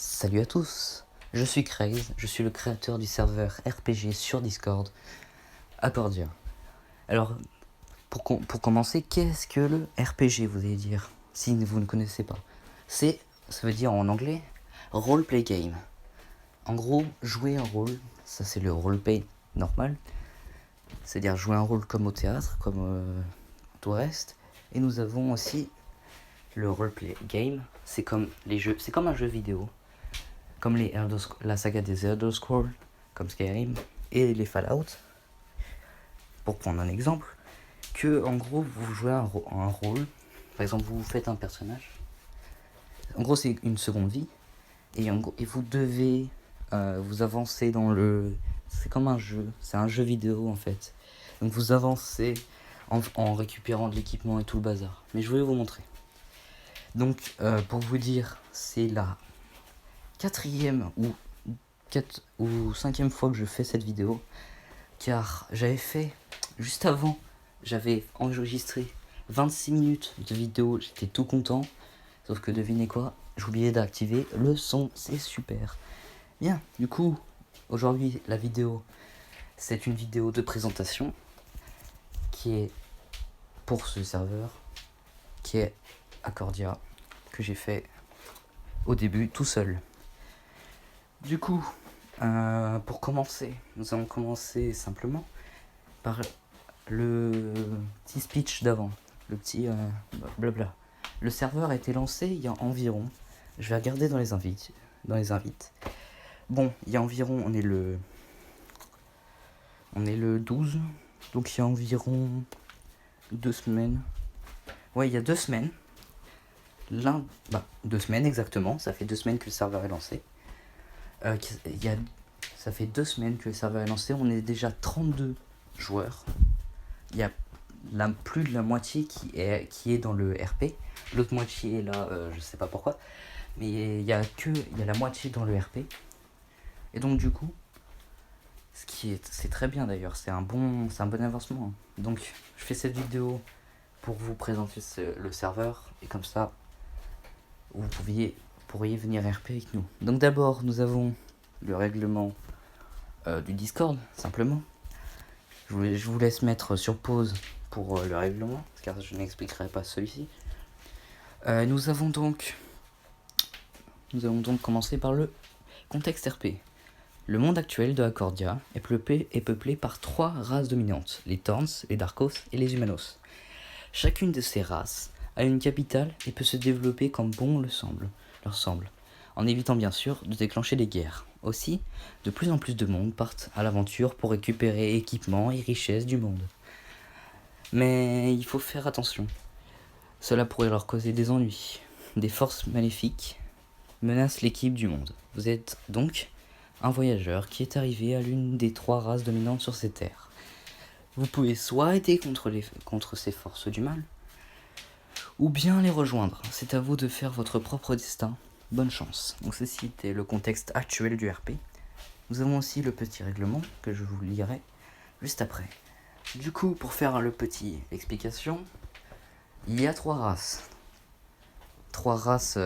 Salut à tous, je suis Craig, je suis le créateur du serveur RPG sur Discord, Accordia. Alors, pour commencer, qu'est-ce que le RPG, vous allez dire, si vous ne connaissez pas? Ça veut dire en anglais, Roleplay Game. En gros, jouer un rôle, ça c'est le roleplay normal, c'est-à-dire jouer un rôle comme au théâtre, comme tout le reste. Et nous avons aussi le roleplay game, c'est comme un jeu vidéo. Comme la saga des Elder Scrolls, comme Skyrim et les Fallout, pour prendre un exemple, que en gros vous jouez un rôle, par exemple vous faites un personnage, en gros c'est une seconde vie, et vous devez vous avancer dans le... C'est comme un jeu, c'est un jeu vidéo en fait. Donc vous avancez en récupérant de l'équipement et tout le bazar. Mais je vais vous montrer. Donc pour vous dire, c'est la 4e ou 5e fois que je fais cette vidéo, car j'avais fait juste avant, j'avais enregistré 26 minutes de vidéo, j'étais tout content, sauf que devinez quoi, j'ai oublié d'activer le son, c'est super. Bien, du coup, aujourd'hui la vidéo, c'est une vidéo de présentation qui est pour ce serveur, qui est Accordia, que j'ai fait au début tout seul. Du coup, pour commencer, nous allons commencer simplement par le petit speech d'avant, le petit blabla. Le serveur a été lancé il y a environ, je vais regarder dans les invites. Bon, il y a environ, on est le 12, donc il y a environ 2 semaines. Ouais, il y a 2 semaines. 2 semaines exactement, ça fait 2 semaines que le serveur est lancé. Ça fait 2 semaines que le serveur est lancé, on est déjà 32 joueurs. Il y a plus de la moitié qui est dans le RP. L'autre moitié est là, je sais pas pourquoi. Mais il y a la moitié dans le RP. Et donc du coup, c'est très bien d'ailleurs, c'est un bon avancement. Donc je fais cette vidéo pour vous présenter le serveur. Et comme ça, vous pourriez venir RP avec nous. Donc d'abord, nous avons le règlement du Discord, simplement. Je vous laisse mettre sur pause pour le règlement, car je n'expliquerai pas celui-ci. Nous allons donc commencer par le contexte RP. Le monde actuel de Accordia est peuplé par 3 races dominantes, les Thorns, les Darkos et les Humanos. Chacune de ces races a une capitale et peut se développer comme bon leur semble, en évitant bien sûr de déclencher des guerres. Aussi, de plus en plus de monde partent à l'aventure pour récupérer équipements et richesses du monde. Mais il faut faire attention. Cela pourrait leur causer des ennuis. Des forces maléfiques menacent l'équipe du monde. Vous êtes donc un voyageur qui est arrivé à l'une des 3 races dominantes sur ces terres. Vous pouvez soit aider contre ces forces du mal, ou bien les rejoindre. C'est à vous de faire votre propre destin. Bonne chance. Donc ceci était le contexte actuel du RP. Nous avons aussi le petit règlement que je vous lirai juste après. Du coup, pour faire le petit explication, il y a 3 races. 3 races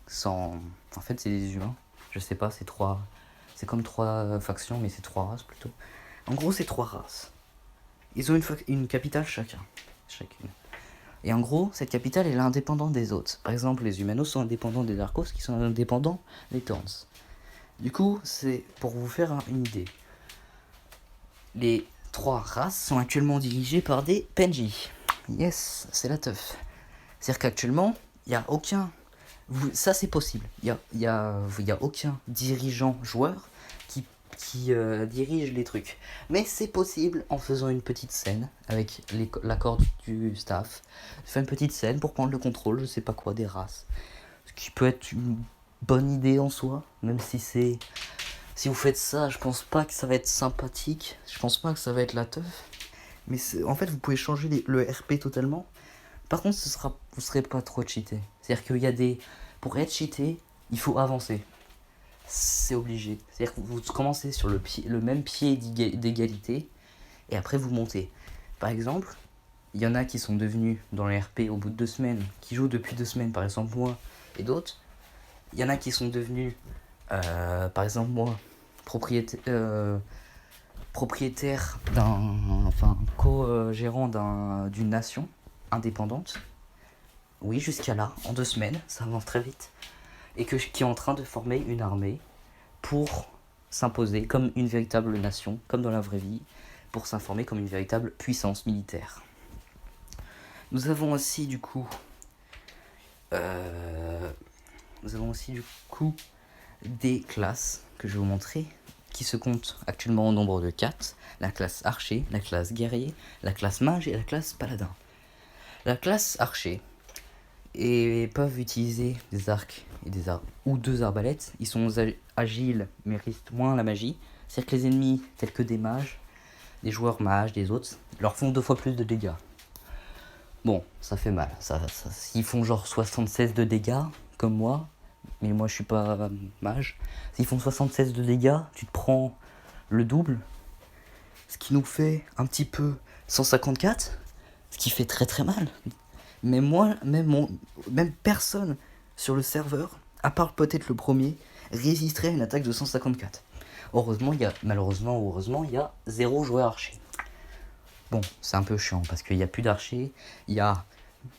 sans... En fait, c'est des humains. Je sais pas, c'est comme 3 factions, mais c'est 3 races plutôt. En gros, c'est 3 races. Ils ont une capitale chacune. Et en gros, cette capitale est indépendante des autres. Par exemple, les Humanos sont indépendants des Darkos, qui sont indépendants des Thorns. Du coup, c'est pour vous faire une idée. Les 3 races sont actuellement dirigées par des PNJ. Yes, c'est la teuf. C'est-à-dire qu'actuellement, il n'y a aucun... Ça, c'est possible. Il y a aucun dirigeant joueur qui dirige les trucs. Mais c'est possible en faisant une petite scène avec l'accord du staff. Faire une petite scène pour prendre le contrôle, je sais pas quoi, des races. Ce qui peut être une bonne idée en soi, même si c'est... Si vous faites ça, je pense pas que ça va être sympathique. Je pense pas que ça va être la teuf. Mais en fait, vous pouvez changer le RP totalement. Par contre, vous serez pas trop cheaté. C'est-à-dire qu'il y a des... Pour être cheaté, il faut avancer. C'est obligé. C'est-à-dire que vous commencez sur le même pied d'égalité et après vous montez. Par exemple, il y en a qui sont devenus dans les RP au bout de 2 semaines, qui jouent depuis 2 semaines, par exemple moi et d'autres. Il y en a qui sont devenus, par exemple moi, propriétaire co-gérant d'une nation indépendante. Oui, jusqu'à là, en 2 semaines, ça avance très vite. Et qui est en train de former une armée pour s'imposer comme une véritable nation, comme dans la vraie vie, pour s'informer comme une véritable puissance militaire. Nous avons aussi du coup des classes que je vais vous montrer qui se comptent actuellement au nombre de 4. La classe archer, la classe guerrier, la classe mage et la classe paladin. La classe archer peuvent utiliser des arcs et ou 2 arbalètes. Ils sont agiles mais risquent moins la magie. C'est-à-dire que les ennemis tels que des mages, des joueurs mages, des autres, leur font 2 fois plus de dégâts. Bon, ça fait mal. S'ils font genre 76 de dégâts, comme moi, mais moi je suis pas mage, s'ils font 76 de dégâts, tu te prends le double, ce qui nous fait un petit peu 154, ce qui fait très très mal. Mais moi, même personne sur le serveur, à part peut-être le premier, résisterait à une attaque de 154. Heureusement, il y a 0 joueur archer. Bon, c'est un peu chiant parce qu'il n'y a plus d'archers. Il y a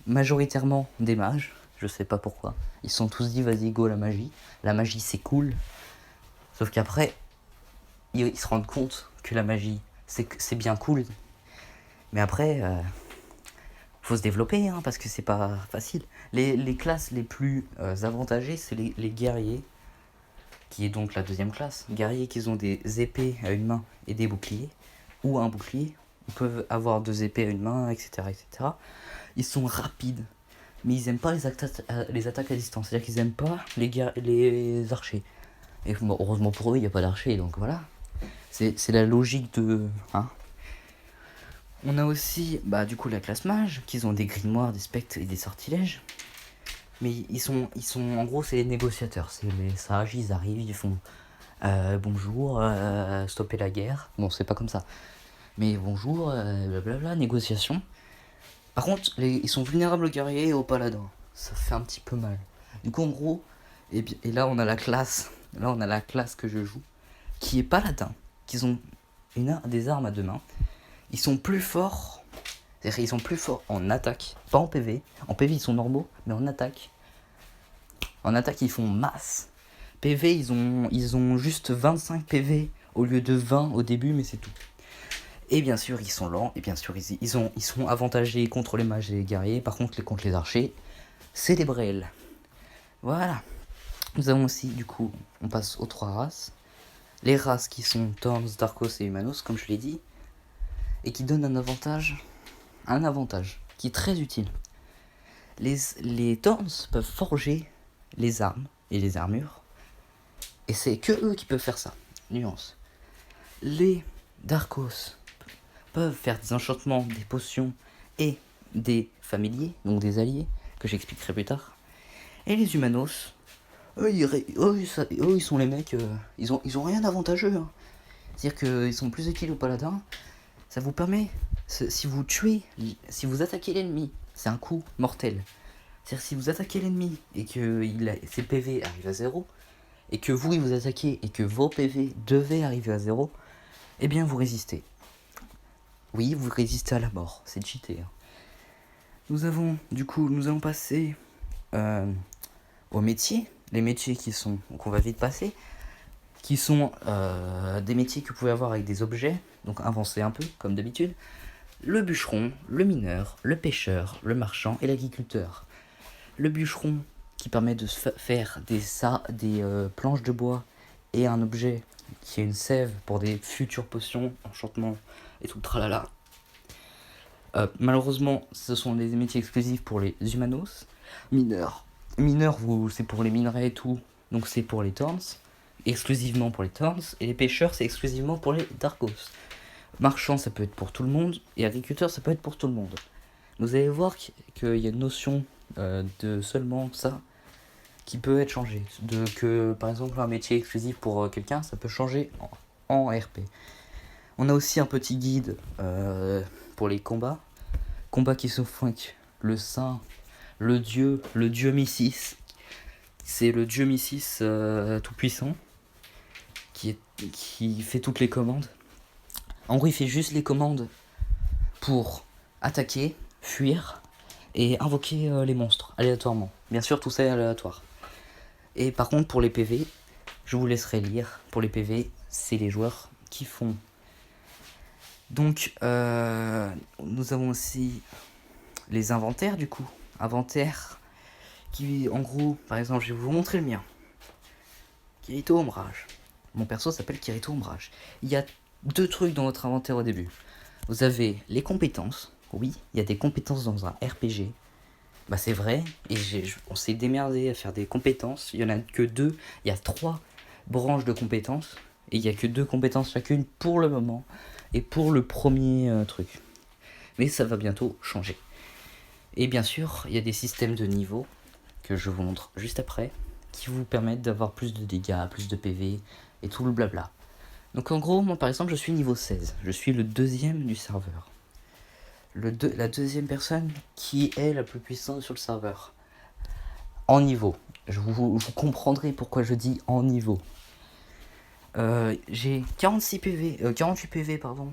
majoritairement des mages. Je sais pas pourquoi. Ils se sont tous dit vas-y go la magie. La magie c'est cool. Sauf qu'après, ils se rendent compte que la magie c'est bien cool. Mais après, faut se développer hein, parce que c'est pas facile. Les classes les plus avantagées, c'est les guerriers. Qui est donc la 2e classe. Guerriers qui ont des épées à une main et des boucliers. Ou un bouclier. Ils peuvent avoir 2 épées à une main, etc., etc. Ils sont rapides, mais ils aiment pas les attaques à distance. C'est-à-dire qu'ils aiment pas les archers. Et bon, heureusement pour eux, il n'y a pas d'archers, donc voilà. C'est la logique de... Hein. On a aussi, du coup, la classe mage, qui ont des grimoires, des spectres et des sortilèges. Mais ils sont en gros, c'est les négociateurs. C'est les sages, ils arrivent, ils font... bonjour, stopper la guerre. Bon, c'est pas comme ça. Mais bonjour, blablabla, négociation. Par contre, ils sont vulnérables aux guerriers et aux paladins. Ça fait un petit peu mal. Du coup, en gros, et là on a la classe. Là on a la classe que je joue, qui est paladin. Qui ont des armes à 2 mains. Ils sont plus forts. C'est-à-dire qu'ils sont plus forts en attaque, pas en PV. En PV ils sont normaux, mais en attaque. En attaque ils font masse. PV ils ont juste 25 PV au lieu de 20 au début, mais c'est tout. Et bien sûr, ils sont lents, et bien sûr, ils sont avantagés contre les mages et les guerriers. Par contre, contre les archers, c'est les brels. Voilà. Nous avons aussi, du coup, on passe aux 3 races. Les races qui sont Thorns, Darkos et Humanos, comme je l'ai dit. Et qui donnent un avantage qui est très utile. Les Thorns peuvent forger les armes et les armures. Et c'est que eux qui peuvent faire ça. Nuance. Les Darkos peuvent faire des enchantements, des potions et des familiers, donc des alliés, que j'expliquerai plus tard. Et les Humanos, eux ils sont les mecs, ils ont rien d'avantageux. Hein. C'est-à-dire qu'ils sont plus utiles aux paladins. Ça vous permet, si vous attaquez l'ennemi, c'est un coup mortel. C'est-à-dire si vous attaquez l'ennemi et que ses PV arrivent à 0, et que vous vous attaquez et que vos PV devaient arriver à 0, eh bien vous résistez. Oui, vous résistez à la mort, c'est cheaté. Hein. Nous allons passer aux métiers. Les métiers qu'on va vite passer, qui sont des métiers que vous pouvez avoir avec des objets, donc avancez un peu, comme d'habitude. Le bûcheron, le mineur, le pêcheur, le marchand et l'agriculteur. Le bûcheron, qui permet de faire des planches de bois et un objet qui est une sève pour des futures potions, enchantements et tout le tralala. Malheureusement, ce sont des métiers exclusifs pour les Humanos. Mineurs, c'est pour les minerais et tout, donc c'est pour les Thorns, exclusivement pour les Thorns. Et les pêcheurs, c'est exclusivement pour les Darkos. Marchand, ça peut être pour tout le monde, et agriculteur, ça peut être pour tout le monde. Vous allez voir qu'il y a une notion de seulement ça qui peut être changée. Que par exemple un métier exclusif pour quelqu'un, ça peut changer en RP. On a aussi un petit guide pour les combats qui se font avec le saint, le dieu Missis, C'est le dieu Missis tout-puissant qui fait toutes les commandes. En gros, il fait juste les commandes pour attaquer, fuir et invoquer les monstres aléatoirement. Bien sûr, tout ça est aléatoire. Et par contre, pour les PV, je vous laisserai lire. Pour les PV, c'est les joueurs qui font. Donc, nous avons aussi les inventaires du coup. Inventaire qui, en gros, par exemple, je vais vous montrer le mien. Kirito Ombrage. Mon perso s'appelle Kirito Ombrage. Il y a 2 trucs dans votre inventaire au début. Vous avez les compétences. Oui, il y a des compétences dans un RPG. Bah c'est vrai, et on s'est démerdé à faire des compétences. Il y en a que 2, il y a 3 branches de compétences. Et il y a que 2 compétences chacune pour le moment. Et pour le premier truc. Mais ça va bientôt changer. Et bien sûr, il y a des systèmes de niveau que je vous montre juste après, qui vous permettent d'avoir plus de dégâts, plus de PV et tout le blabla. Donc en gros, moi par exemple, je suis niveau 16. Je suis le 2e du serveur. La 2e personne qui est la plus puissante sur le serveur. En niveau. Vous comprendrez pourquoi je dis en niveau. J'ai 48 PV pardon.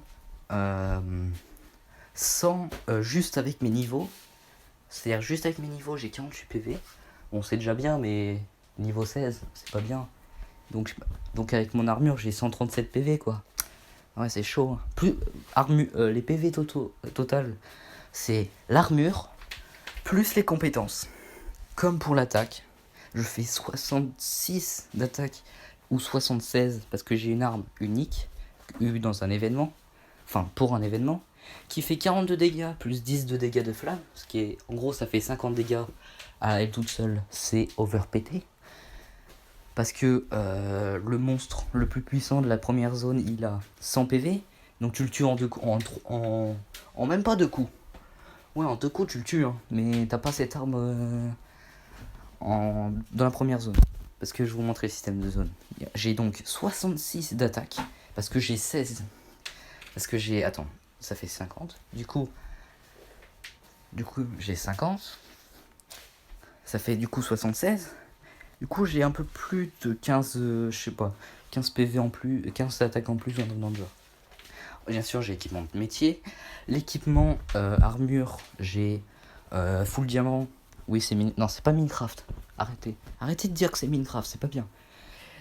Sans juste avec mes niveaux. C'est-à-dire juste avec mes niveaux, j'ai 48 PV. Bon, c'est déjà bien, mais niveau 16, c'est pas bien. Donc avec mon armure, j'ai 137 PV quoi. Ouais, c'est chaud. Plus les PV total, c'est l'armure plus les compétences. Comme pour l'attaque, je fais 66 d'attaque ou 76 parce que j'ai une arme unique eue dans un événement, enfin pour un événement, qui fait 42 dégâts plus 10 de dégâts de flamme, ce qui est en gros ça fait 50 dégâts à elle toute seule, c'est overpété. Parce que le monstre le plus puissant de la première zone, il a 100 PV. Donc tu le tues en même pas 2 coups. Ouais, en 2 coups tu le tues, hein, mais t'as pas cette arme dans la première zone. Parce que je vous montrer le système de zone. J'ai donc 66 d'attaque. Parce que j'ai 16. Parce que j'ai... Attends, ça fait 50. Du coup j'ai 50. Ça fait du coup 76. Du coup, j'ai un peu plus de 15, je sais pas, 15 PV en plus, 15 attaques en plus dans le jeu. Bien sûr, j'ai l'équipement de métier. L'équipement armure, j'ai full diamant. Oui, non, c'est pas Minecraft. Arrêtez de dire que c'est Minecraft, c'est pas bien.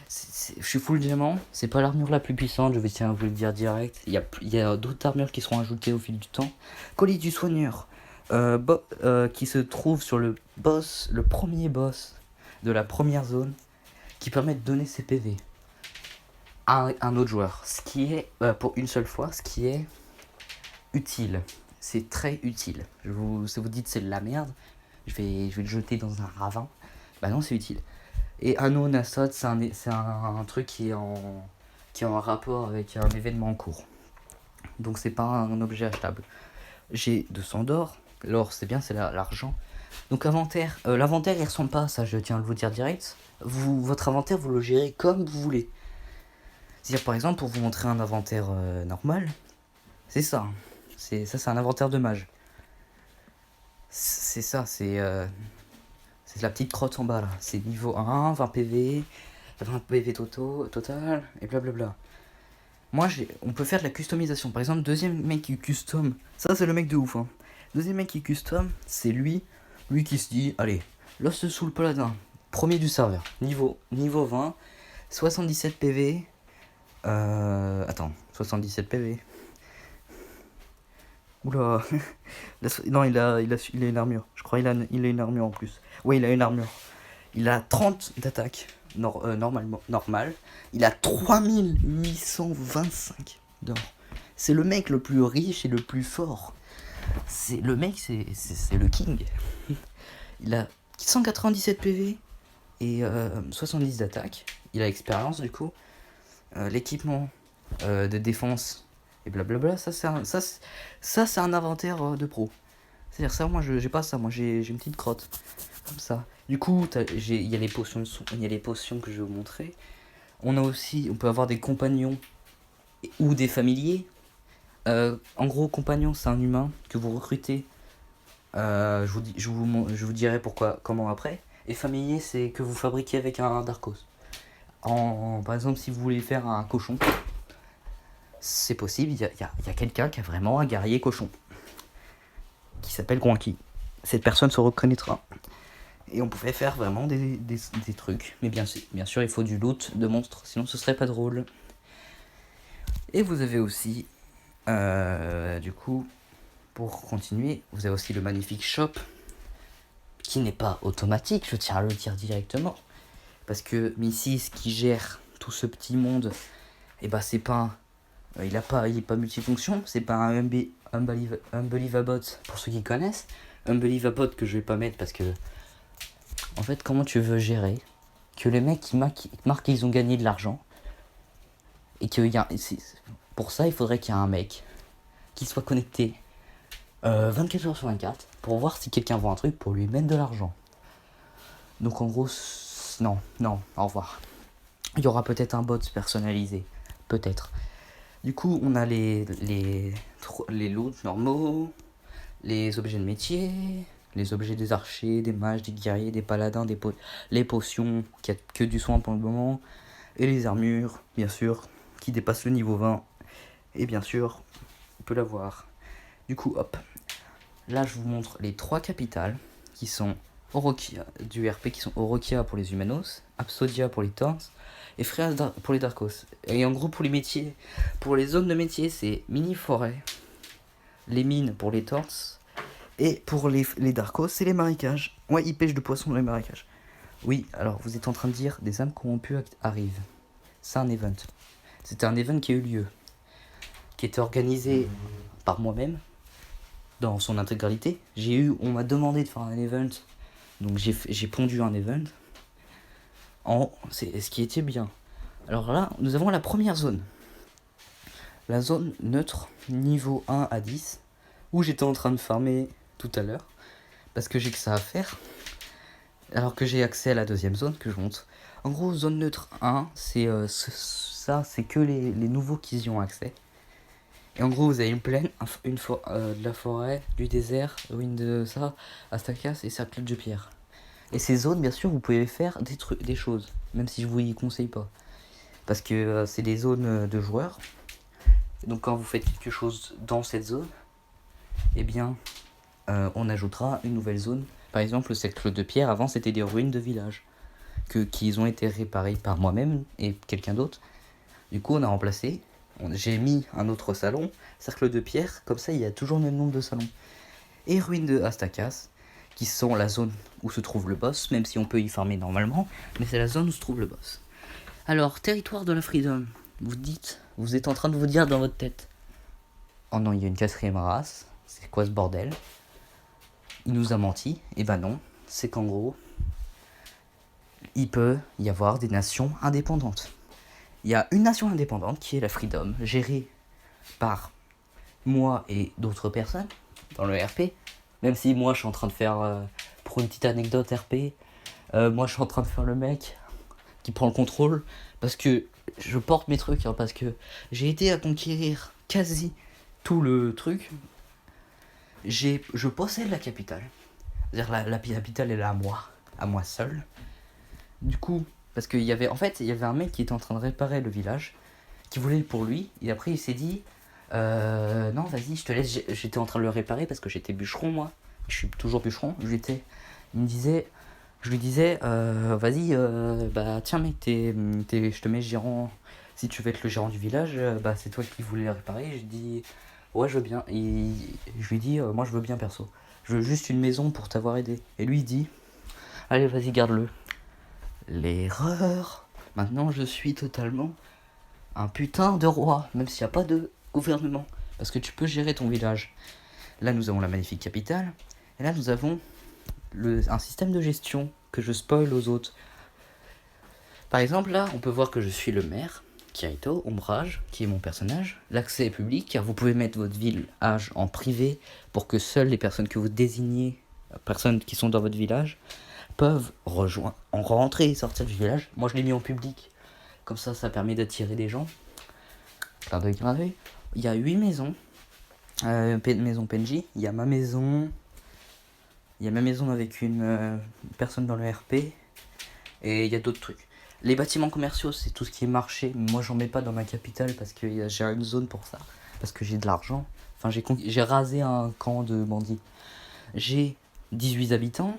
Je suis full diamant, c'est pas l'armure la plus puissante, je vais tiens à vous le dire direct. Il y a d'autres armures qui seront ajoutées au fil du temps. Colis du soigneur, qui se trouve sur le premier boss de la première zone, qui permet de donner ses PV à un autre joueur, ce qui est pour une seule fois, ce qui est utile. C'est très utile. Si vous dites c'est de la merde, je vais le jeter dans un ravin. Bah non, c'est utile. Et Anno Nassad, c'est un truc qui est en rapport avec un événement en cours. Donc c'est pas un objet achetable. J'ai 200 d'or. L'or c'est bien, c'est l'argent. Donc l'inventaire il ressemble pas à ça, je tiens à le vous dire direct. Votre inventaire, vous le gérez comme vous voulez. C'est-à-dire par exemple, pour vous montrer un inventaire normal, c'est ça. C'est un inventaire de mage. C'est ça, c'est la petite crotte en bas là. C'est niveau 1, 20 PV, 20 PV total, et blablabla. Moi, on peut faire de la customisation. Par exemple, deuxième mec qui custom, ça c'est le mec de ouf. Hein. Deuxième mec qui custom, c'est lui qui se dit, allez, Lost Soul Paladin, premier du serveur, niveau 20, 77 PV. Attends, 77 PV. Oula. Non, il a une armure. Je crois il a une armure en plus. Ouais, il a une armure. Il a 30 d'attaque normal. Il a 3825 d'or. C'est le mec le plus riche et le plus fort. C'est le king. Il a 197 PV et 70 d'attaque. Il a expérience du coup. L'équipement de défense et blablabla, ça c'est un inventaire de pro. C'est-à-dire ça, moi j'ai pas ça, moi j'ai une petite crotte comme ça. Du coup, il y a les potions que je vais vous montrer. On peut avoir des compagnons ou des familiers. En gros, compagnon, c'est un humain que vous recrutez. Je vous dirai comment après. Et familier, c'est que vous fabriquez avec un Darkos. Par exemple, si vous voulez faire un cochon, c'est possible. Il y a quelqu'un qui a vraiment un guerrier cochon qui s'appelle Gronki. Cette personne se reconnaîtra. Et on pouvait faire vraiment des trucs. Mais bien sûr, il faut du loot de monstres, sinon ce serait pas drôle. Et vous avez aussi, du coup, pour continuer, vous avez aussi le magnifique shop, qui n'est pas automatique, je tiens à le dire directement. Parce que Mrs. qui gère tout ce petit monde, et bah c'est pas il est pas multifonction, c'est pas un Unbelievabot pour ceux qui connaissent. Unbelievabot que je vais pas mettre parce que en fait comment tu veux gérer que les mecs qui marquent qu'ils ont gagné de l'argent et que pour ça il faudrait qu'il y ait un mec qui soit connecté 24 heures sur 24 pour voir si quelqu'un vend un truc pour lui mettre de l'argent. Donc en gros non, au revoir. Il y aura peut-être un bot personnalisé, peut-être. Du coup, on a les loots normaux, les objets de métier, les objets des archers, des mages, des guerriers, des paladins, les potions, qui a que du soin pour le moment, et les armures, bien sûr, qui dépassent le niveau 20. Et bien sûr, on peut l'avoir. Du coup, hop. Là, je vous montre les 3 capitales qui sont Orokia, du RP, qui sont Orokia pour les Humanos, Absodia pour les Thorns, et Freas pour les Darkos. Et en gros, pour les métiers, pour les zones de métier, c'est mini-forêt, les mines pour les Thorns, et pour les Darkos, c'est les marécages. Ouais, ils pêchent de poissons dans les marécages. Oui, alors vous êtes en train de dire, des âmes corrompues arrivent. C'est un event. C'était un event qui a eu lieu, qui était organisé par moi-même, dans son intégralité. On m'a demandé de faire un event, donc j'ai pondu un event. C'est ce qui était bien. Alors là, nous avons la première zone. La zone neutre, niveau 1 à 10, où j'étais en train de farmer tout à l'heure, parce que j'ai que ça à faire. Alors que j'ai accès à la deuxième zone que je montre. En gros, zone neutre 1, c'est c'est que les nouveaux qui y ont accès. Et en gros, vous avez une plaine, de la forêt, du désert, ruine de ça, Astakas et cercle de pierre. Et ces zones, bien sûr, vous pouvez faire des choses, même si je vous y conseille pas. Parce que c'est des zones de joueurs. Donc quand vous faites quelque chose dans cette zone, eh bien, on ajoutera une nouvelle zone. Par exemple, le cercle de pierre, avant, c'était des ruines de village qui ont été réparées par moi-même et quelqu'un d'autre. Du coup, on a remplacé. J'ai mis un autre salon, cercle de pierre, comme ça il y a toujours le même nombre de salons. Et ruines de Astakas, qui sont la zone où se trouve le boss, même si on peut y farmer normalement, mais c'est la zone où se trouve le boss. Alors, territoire de la Freedom, vous êtes en train de vous dire dans votre tête, oh non, il y a une 4ème race, c'est quoi ce bordel? Il nous a menti. Et ben non, c'est qu'en gros, il peut y avoir des nations indépendantes. Il y a une nation indépendante qui est la Freedom, gérée par moi et d'autres personnes dans le RP. Même si moi je suis en train de faire, pour une petite anecdote RP, moi je suis en train de faire le mec qui prend le contrôle parce que je porte mes trucs, parce que j'ai été à conquérir quasi tout le truc. Je possède la capitale. C'est-à-dire la capitale elle est à moi seul. Du coup, parce qu'il y avait un mec qui était en train de réparer le village, qui voulait pour lui, et après il s'est dit non vas-y je te laisse, j'étais en train de le réparer parce que j'étais bûcheron moi, je suis toujours bûcheron, je lui disais vas-y bah tiens mec je te mets gérant, si tu veux être le gérant du village, bah c'est toi qui voulais le réparer. Je dis ouais je veux bien, et je lui dis moi je veux bien perso, je veux juste une maison pour t'avoir aidé. Et lui il dit allez vas-y garde-le. L'erreur. Maintenant je suis totalement un putain de roi, même s'il n'y a pas de gouvernement, parce que tu peux gérer ton village. Là nous avons la magnifique capitale, et là nous avons un système de gestion que je spoil aux autres. Par exemple là on peut voir que je suis le maire, Kirito, Ombrage, qui est mon personnage. L'accès est public car vous pouvez mettre votre village en privé pour que seules les personnes que vous désignez, personnes qui sont dans votre village, peuvent rentrer et sortir du village. Moi je l'ai mis en public, comme ça permet d'attirer des gens. Plein de gravés. Il y a 8 maisons, maison PNJ. Il y a ma maison, Il y a ma maison avec une personne dans le RP. Et il y a d'autres trucs. Les bâtiments commerciaux, c'est tout ce qui est marché. Moi, j'en mets pas dans ma capitale parce que j'ai une zone pour ça. Parce que j'ai de l'argent. Enfin, j'ai rasé un camp de bandits. J'ai 18 habitants.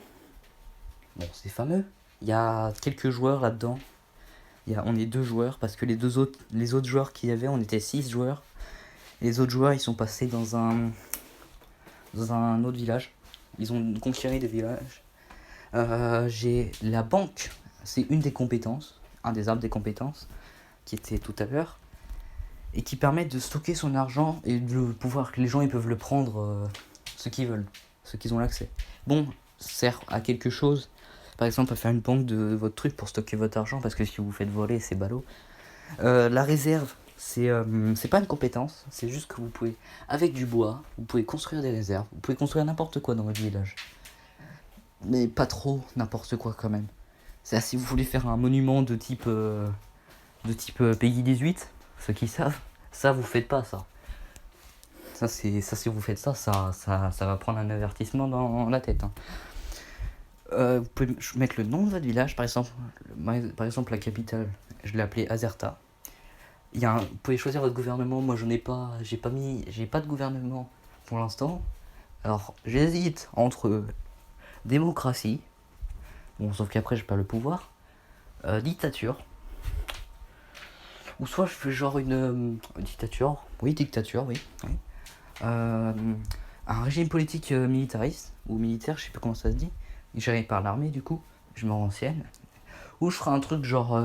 Bon, c'est fameux. Il y a quelques joueurs là-dedans. On est 2 joueurs parce que les autres joueurs qu'il y avait, on était 6 joueurs. Les autres joueurs, ils sont passés dans un autre village. Ils ont conquéré des villages. J'ai la banque. C'est une des compétences, un des arbres des compétences qui était tout à l'heure et qui permet de stocker son argent et de pouvoir que les gens ils peuvent le prendre ce qu'ils veulent, ceux qui ont l'accès. Bon, sert à quelque chose. Par exemple, à faire une banque de votre truc pour stocker votre argent parce que si vous vous faites voler, c'est ballot. La réserve, c'est pas une compétence, c'est juste que vous pouvez, avec du bois, vous pouvez construire des réserves, vous pouvez construire n'importe quoi dans votre village. Mais pas trop n'importe quoi quand même. C'est-à-dire si vous voulez faire un monument de type Peggy 18, ceux qui savent, ça vous faites pas ça. Ça si vous faites ça va prendre un avertissement dans la tête. Hein. Vous pouvez mettre le nom de votre village, par exemple la capitale, je l'ai appelée Azerta. Vous pouvez choisir votre gouvernement. Moi j'ai pas de gouvernement pour l'instant. Alors j'hésite entre démocratie. Bon, sauf qu'après, j'ai pas le pouvoir. Dictature. Ou soit je fais genre une dictature. Oui, dictature, oui. Oui. Un régime politique militariste. Ou militaire, je sais pas comment ça se dit. Géré par l'armée, du coup. Je me renseigne. Ou je ferai un truc genre...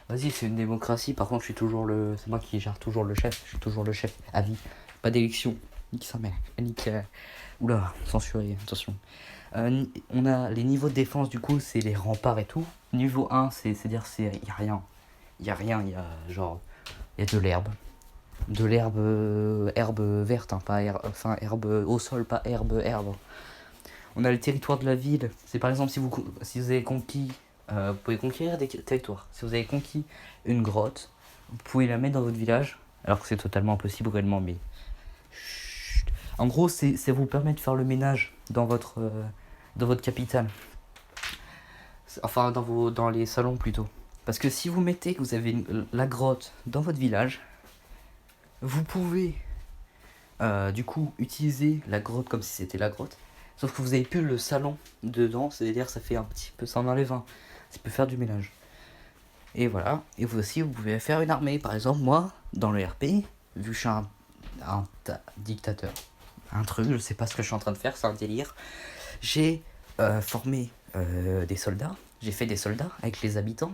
vas-y, c'est une démocratie. Par contre, c'est moi qui gère toujours le chef. Je suis toujours le chef à vie. Pas d'élection. Nique sa mère. Nique... Oula, censuré, attention. On a les niveaux de défense, du coup, c'est les remparts et tout. Niveau 1, c'est-à-dire, il y a rien. Il y a rien, il y a de l'herbe. De l'herbe, herbe verte, hein, pas herbe au sol, pas herbe. On a le territoire de la ville. C'est par exemple, si vous avez conquis, vous pouvez conquérir des territoires. Si vous avez conquis une grotte, vous pouvez la mettre dans votre village, alors que c'est totalement impossible réellement, mais... Chut. En gros, ça vous permet de faire le ménage dans votre capitale. Enfin, dans les salons plutôt. Parce que si vous mettez que vous avez la grotte dans votre village, vous pouvez du coup utiliser la grotte comme si c'était la grotte. Sauf que vous avez plus le salon dedans, c'est-à-dire ça fait un petit peu, ça en enlève un. Ça peut faire du ménage. Et voilà. Et vous aussi, vous pouvez faire une armée. Par exemple, moi, dans le RP, vu que je suis un dictateur, un truc, je sais pas ce que je suis en train de faire, c'est un délire. J'ai formé des soldats. J'ai fait des soldats avec les habitants.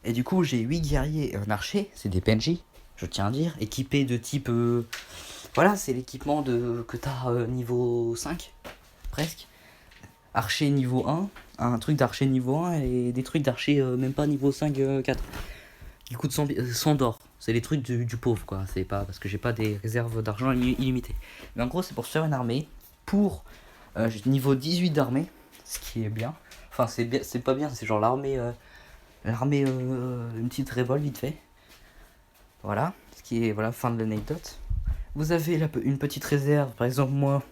Et du coup, j'ai 8 guerriers et un archer. C'est des PNJ, je tiens à dire. Équipés de type... voilà, c'est l'équipement que t'as niveau 5, presque. Archer niveau 1. Un truc d'archer niveau 1 et des trucs d'archer même pas niveau 5, 4. Qui coûtent 100 d'or. C'est les trucs du pauvre, quoi. C'est pas parce que j'ai pas des réserves d'argent illimitées. Mais en gros, c'est pour se faire une armée. Pour niveau 18 d'armée. Ce qui est bien. Enfin, c'est pas bien, c'est genre l'armée, une petite révolte vite fait. Voilà, ce qui est, voilà, fin de l'anecdote. Vous avez une petite réserve, par exemple, moi,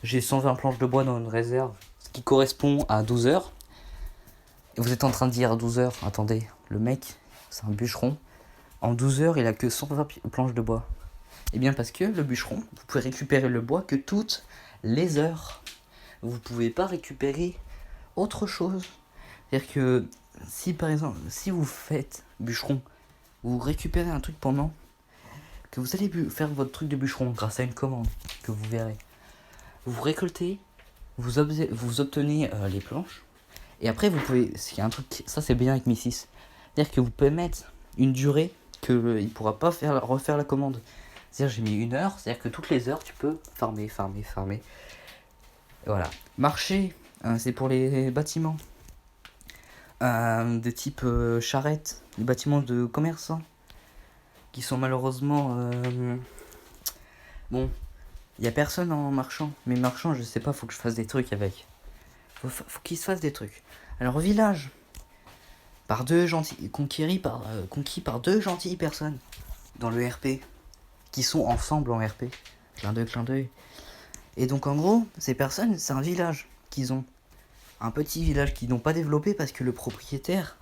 j'ai 120 planches de bois dans une réserve, ce qui correspond à 12 heures. Et vous êtes en train de dire 12 heures, attendez, le mec, c'est un bûcheron. En 12 heures, il a que 120 planches de bois. Eh bien, parce que le bûcheron, vous pouvez récupérer le bois que toutes les heures. Vous pouvez pas récupérer autre chose. C'est-à-dire que si par exemple, si vous faites bûcheron, vous récupérez un truc pendant que vous allez faire votre truc de bûcheron grâce à une commande que vous verrez. Vous récoltez, vous obtenez les planches. Et après vous pouvez, s'il y a un truc, ça c'est bien avec Mi 6. C'est-à-dire que vous pouvez mettre une durée que il pourra pas refaire la commande. C'est-à-dire j'ai mis 1 heure, c'est-à-dire que toutes les heures tu peux farmer. Et voilà. Marché, c'est pour les bâtiments. De type charrette, les bâtiments de commerçants qui sont malheureusement bon, il y a personne en marchand, mais marchand je sais pas, faut que je fasse des trucs avec. Faut qu'il se fasse des trucs. Alors village par conquis par 2 gentilles personnes dans le RP qui sont ensemble en RP. Clin d'œil. Et donc en gros, ces personnes, c'est un village. qu'ils ont un petit village qu'ils n'ont pas développé parce que le propriétaire,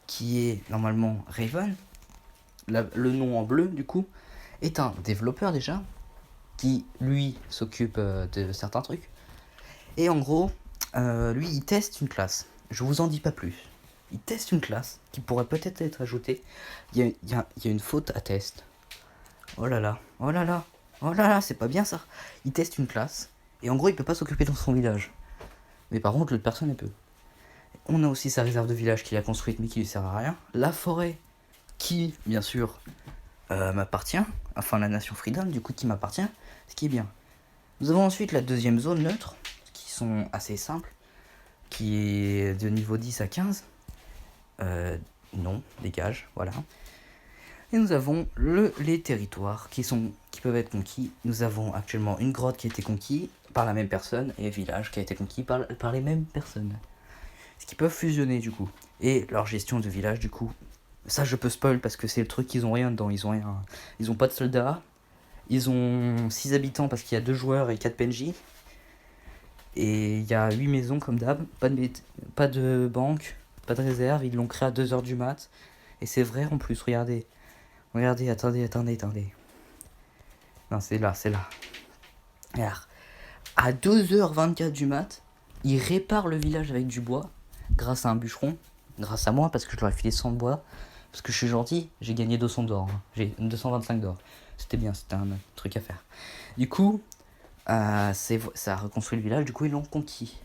qui est normalement Raven, le nom en bleu du coup, est un développeur déjà, qui lui s'occupe de certains trucs. Et en gros, lui il teste une classe. Je vous en dis pas plus. Il teste une classe qui pourrait peut-être être ajoutée. Il y a une faute à test. Oh là là, oh là là, oh là là, c'est pas bien ça. Il teste une classe. Et en gros, il peut pas s'occuper dans son village. Mais par contre, l'autre personne, elle peut. On a aussi sa réserve de village qu'il a construite mais qui lui sert à rien. La forêt qui, bien sûr, m'appartient. Enfin, la nation Freedom, du coup, qui m'appartient. Ce qui est bien. Nous avons ensuite la deuxième zone neutre, qui sont assez simples. Qui est de niveau 10 à 15. Non, dégage, voilà. Et nous avons les territoires qui peuvent être conquis. Nous avons actuellement une grotte qui a été conquise par la même personne et un village qui a été conquis par les mêmes personnes. Ce qui peuvent fusionner du coup. Et leur gestion de village du coup. Ça je peux spoil parce que c'est le truc qu'ils ont rien dedans. Ils ont pas de soldats. Ils ont 6 habitants parce qu'il y a 2 joueurs et 4 PNJ. Et il y a 8 maisons comme d'hab. Pas de banque, pas de réserve. Ils l'ont créé à 2h du mat. Et c'est vrai en plus, regardez. Regardez, attendez. Non, c'est là. Regarde. À 2h24 du mat, il répare le village avec du bois, grâce à un bûcheron, grâce à moi, parce que je leur ai filé 100 de bois, parce que je suis gentil, j'ai gagné 200 d'or, j'ai 225 d'or. C'était bien, c'était un truc à faire. Du coup, ça a reconstruit le village, du coup ils l'ont conquis,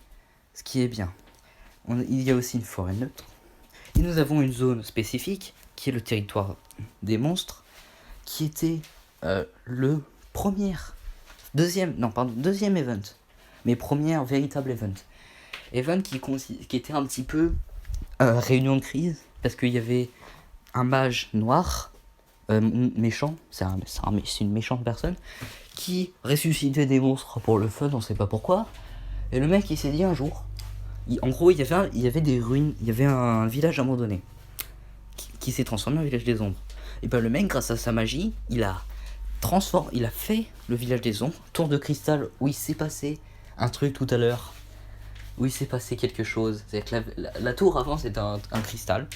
ce qui est bien. Il y a aussi une forêt neutre, et nous avons une zone spécifique, qui est le territoire des monstres, qui était le deuxième event, mais première véritable event qui était un petit peu réunion de crise, parce qu'il y avait un mage noir, méchant, c'est une méchante personne, qui ressuscitait des monstres pour le fun, on sait pas pourquoi, et le mec il s'est dit un jour, en gros il y avait des ruines, il y avait un village abandonné, qui s'est transformé en village des ombres, et ben le mec grâce à sa magie, il a fait le village des ombres, tour de cristal où il s'est passé un truc tout à l'heure, où il s'est passé quelque chose. C'est que la tour avant c'était un cristal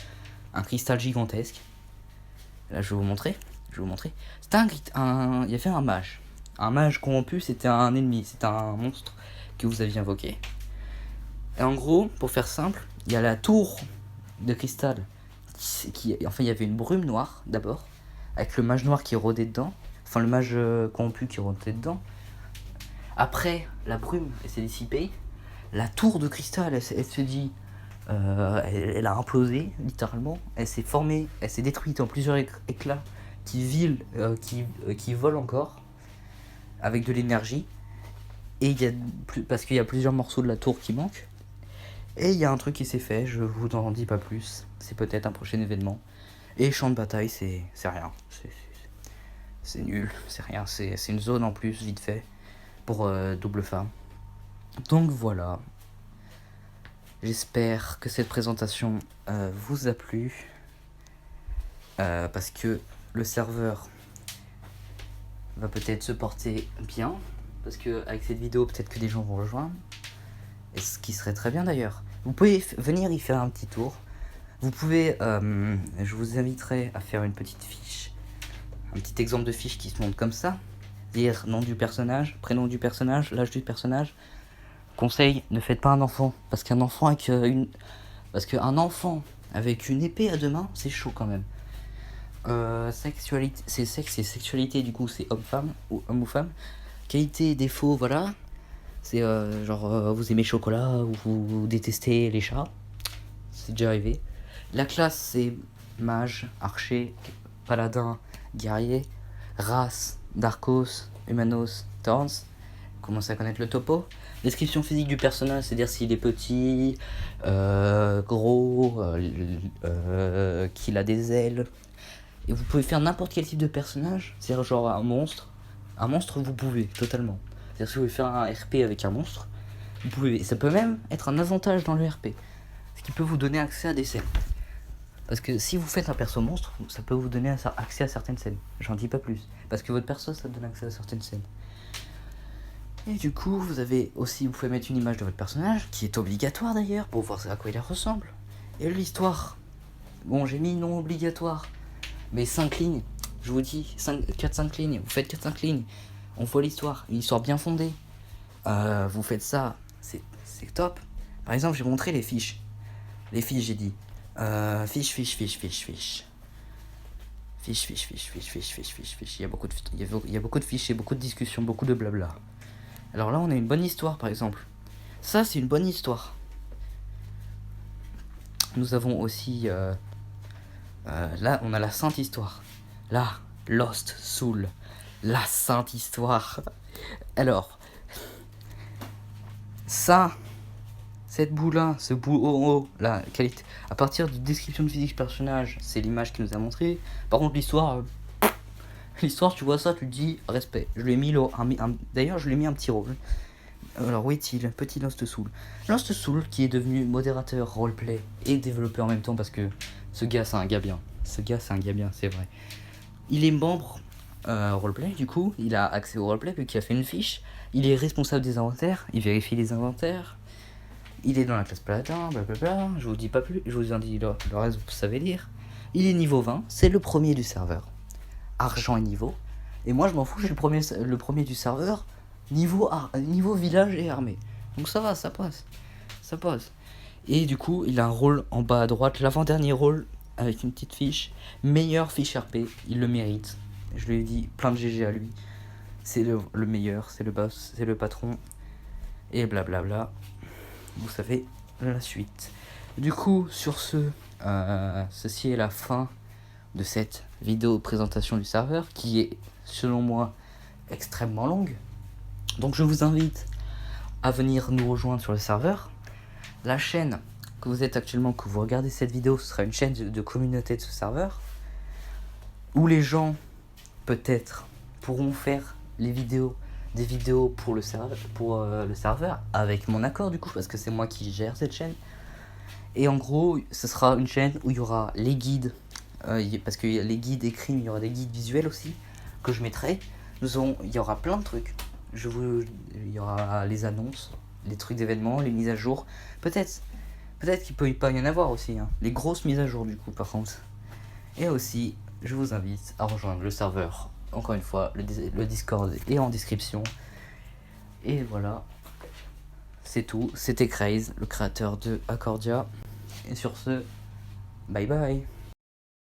gigantesque. Là je vais vous montrer. C'était il y avait un mage corrompu, c'était un ennemi, c'était un monstre que vous aviez invoqué. Et en gros, pour faire simple, il y a la tour de cristal enfin il y avait une brume noire d'abord, avec le mage noir qui rôdait dedans. Enfin, le mage corrompu qui rentait dedans. Après, la brume, elle s'est dissipée. La tour de cristal, elle se dit... elle a implosé, littéralement. Elle s'est formée, elle s'est détruite en plusieurs éclats qui volent encore. Avec de l'énergie. Et parce qu'il y a plusieurs morceaux de la tour qui manquent. Et il y a un truc qui s'est fait, je vous en dis pas plus. C'est peut-être un prochain événement. Et champ de bataille, c'est rien. C'est nul, c'est rien, c'est une zone en plus, vite fait, pour double farm. Donc voilà. J'espère que cette présentation vous a plu. Parce que le serveur va peut-être se porter bien. Parce que avec cette vidéo, peut-être que des gens vont rejoindre. Et ce qui serait très bien d'ailleurs. Vous pouvez venir y faire un petit tour. Vous pouvez, je vous inviterai à faire une petite fiche. Un petit exemple de fiche qui se montre comme ça. Dire nom du personnage, prénom du personnage, l'âge du personnage. Conseil, ne faites pas un enfant. Parce qu'un enfant avec une épée à deux mains, c'est chaud quand même. Sexualité, c'est sexe et sexualité, du coup c'est homme-femme ou homme ou femme. Qualité, défaut, voilà. C'est vous aimez le chocolat ou vous détestez les chats. C'est déjà arrivé. La classe c'est mage, archer, paladin, guerrier, race, Darkos, Humanos, Thorns. Commencez à connaître le topo. Description physique du personnage, c'est-à-dire s'il est petit, gros, qu'il a des ailes. Et vous pouvez faire n'importe quel type de personnage, c'est-à-dire genre un monstre. Un monstre, vous pouvez, totalement. C'est-à-dire si vous voulez faire un RP avec un monstre, vous pouvez. Ça peut même être un avantage dans le RP. Ce qui peut vous donner accès à des scènes. Parce que si vous faites un perso monstre, ça peut vous donner accès à certaines scènes. J'en dis pas plus. Parce que votre perso, ça donne accès à certaines scènes. Et du coup, vous pouvez mettre une image de votre personnage, qui est obligatoire d'ailleurs, pour voir à quoi il ressemble. Et l'histoire. Bon, j'ai mis non obligatoire, mais 5 lignes. Je vous dis, 4-5 lignes. Vous faites 4-5 lignes. On voit l'histoire, une histoire bien fondée. Vous faites ça, c'est top. Par exemple, j'ai montré les fiches. Les fiches, j'ai dit. Fiche. Il y a beaucoup de fiches et beaucoup de discussions, beaucoup de blabla. Alors là, on a une bonne histoire, par exemple. Ça, c'est une bonne histoire. Nous avons aussi... là, on a la sainte histoire. Là, Lost Soul. La sainte histoire. Alors, ça, cette boule-là, ce bout en haut, la qualité... À partir de description de physique personnage, c'est l'image qui nous a montré. Par contre, l'histoire... L'histoire, tu vois ça, tu te dis respect. Je lui ai mis d'ailleurs, je lui ai mis un petit rôle. Alors, où est-il? Petit Lost Soul. Lost Soul qui est devenu modérateur roleplay et développeur en même temps parce que ce gars, c'est un gars bien. C'est vrai. Il est membre roleplay, du coup, il a accès au roleplay vu qu'il a fait une fiche. Il est responsable des inventaires, il vérifie les inventaires. Il est dans la classe Paladin, blablabla. Je vous dis pas plus, je vous en dis le reste, vous savez lire. Il est niveau 20, c'est le premier du serveur. Argent et niveau. Et moi je m'en fous, je suis le premier du serveur, niveau village et armée. Donc ça va, ça passe. Et du coup, il a un rôle en bas à droite, l'avant-dernier rôle, avec une petite fiche. Meilleure fiche RP, il le mérite. Je lui ai dit plein de GG à lui. C'est le meilleur, c'est le boss, c'est le patron. Et blablabla. Vous savez la suite. Du coup, sur ceci est la fin de cette vidéo présentation du serveur qui est selon moi extrêmement longue. Donc je vous invite à venir nous rejoindre sur le serveur. La chaîne que vous êtes actuellement, que vous regardez cette vidéo, ce sera une chaîne de communauté de ce serveur où les gens peut-être pourront faire des vidéos pour le serveur avec mon accord du coup parce que c'est moi qui gère cette chaîne. Et en gros, ce sera une chaîne où il y aura les guides. Parce qu'il y a les guides écrits, mais il y aura des guides visuels aussi que je mettrai. Il y aura plein de trucs. Il y aura les annonces, les trucs d'événements, les mises à jour. Peut-être qu'il peut pas y en avoir aussi. Hein. Les grosses mises à jour du coup par contre. Et aussi, je vous invite à rejoindre le serveur. Encore une fois, le Discord est en description. Et voilà. C'est tout. C'était Craze, le créateur de Accordia. Et sur ce, bye bye.